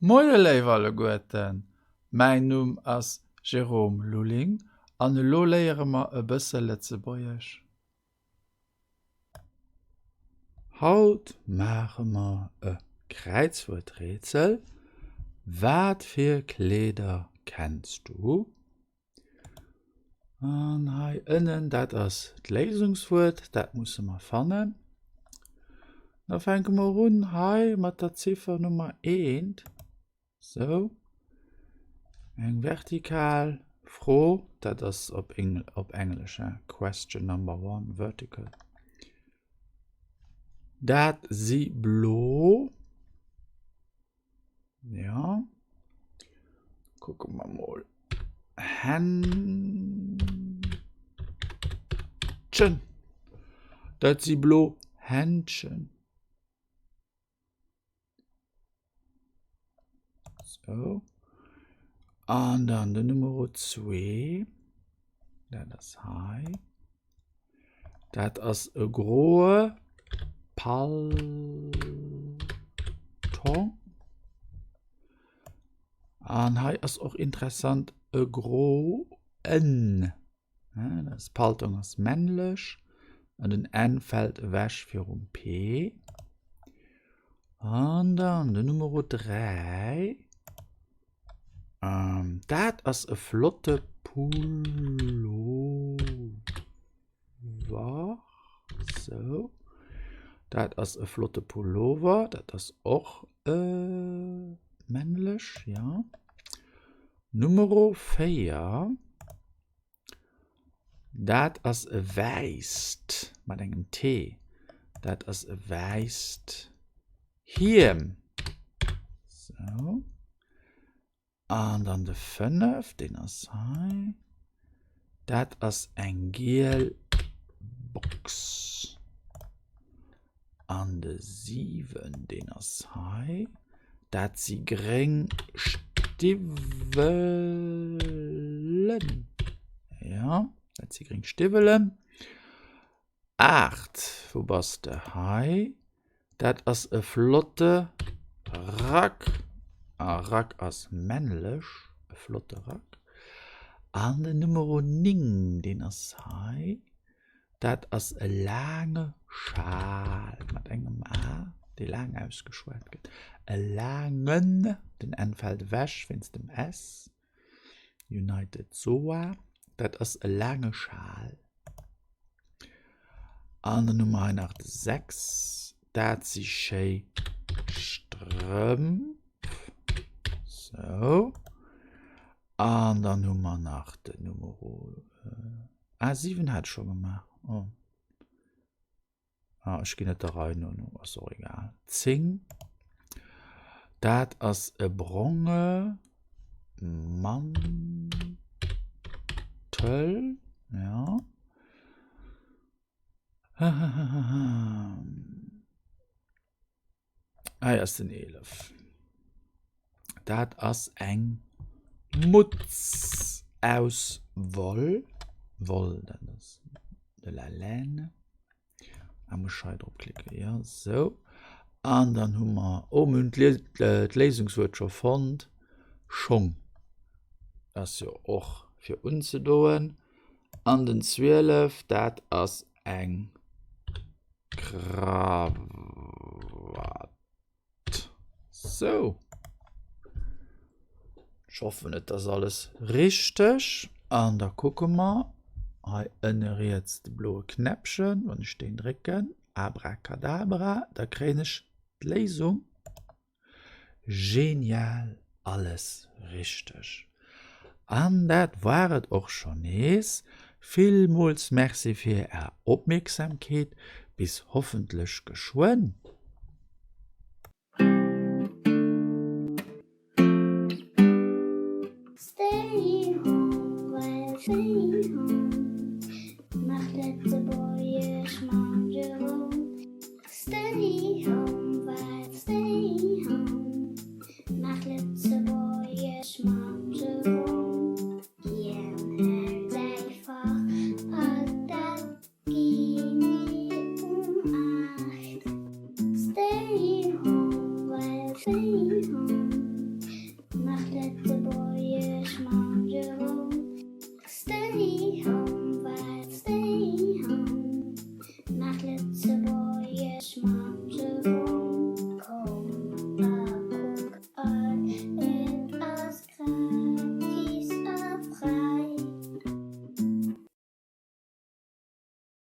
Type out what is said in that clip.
Moin alle Goeten, mein Numm ass Jerome Luling an lo léiere ma e bësse Letzebäierch. Haut mache ma e Kreizworträtsel. Wat fir Kleder kennst du? An hai ënnen dat ass d'Lesungswurt, dat musse ma fannen. Da fenke ma run hai mat der Ziffer Nummer 1. So. Eng vertikal froh, dat ass op Englisch, question number 1, vertical. Dat si blo. Ja. Gucken wir mal. Händchen. Dat si blo Händchen. So. Und dann der Nummer 2. Das Hai. Das ist ein großer Palton. Und Hai ist auch interessant, ein großen. Ja, das Palton ist männlich. Und ein N fällt weg für ein P. Und dann der Nummer 3. Dat ass e flotte Pullover. So. Dat ass e flotte Pullover. Dat ass och männlech, ja. Nummer 4. Dat ass e weist. Mat engem T. Dat ass e weist. Hiem. So. Und dann der 5, den ass hai. Dat ass eng geel Box. Und der 7, den ass hai. Dat si gring Stivelen. Ja, dat si gring Stivelen. 8, wo bist der hai? Dat ass e flotte Rack. Rack ass männlech, e flotte Rack. An den Nummer 9, den ass hai. Dat ass e lange Schal. Mat engem A, de lang ausgeschwert gët. E langen, den N fällt wäsch, wenn's dem S. United Soa. Dat ass e lange Schal. An der Nummer 6, dat si schei Strümpf. So. Und dann haben wir nach der Nummer 7 hat schon gemacht. Oh. Ich gehe nicht da rein, no, ist auch egal. 10. Das ist ein Bronze Mantel. Ja. Ist ein 11. Das ist eng Mutz aus Woll. Woll, das ist de la laine. Am Bescheid draufklicken, ja, so. Und dann haben wir die Lesungswort schon gefunden. Schon. Das ist ja auch für uns zu tun. An den 12, das ist eng Krawatte. So. Ich hoffe nicht, das ist alles richtig. Und da gucken wir. Ich erinnere jetzt die blaue Knäppchen, wenn ich den drücke. Abracadabra, da kriege ich die Lesung. Genial, alles richtig. Und das war es auch schon jetzt. Vielmals merci für Ihre Aufmerksamkeit. Bis hoffentlich geschwind. Stay home, weil stay home. Mach letzte Boye, schmarrn Jerome. Stay home, weil stay home. Mach letzte Boye, schmarrn Jerome. Gern hält einfach all das ging nie 8. Stay home, weil stay home. Wasser.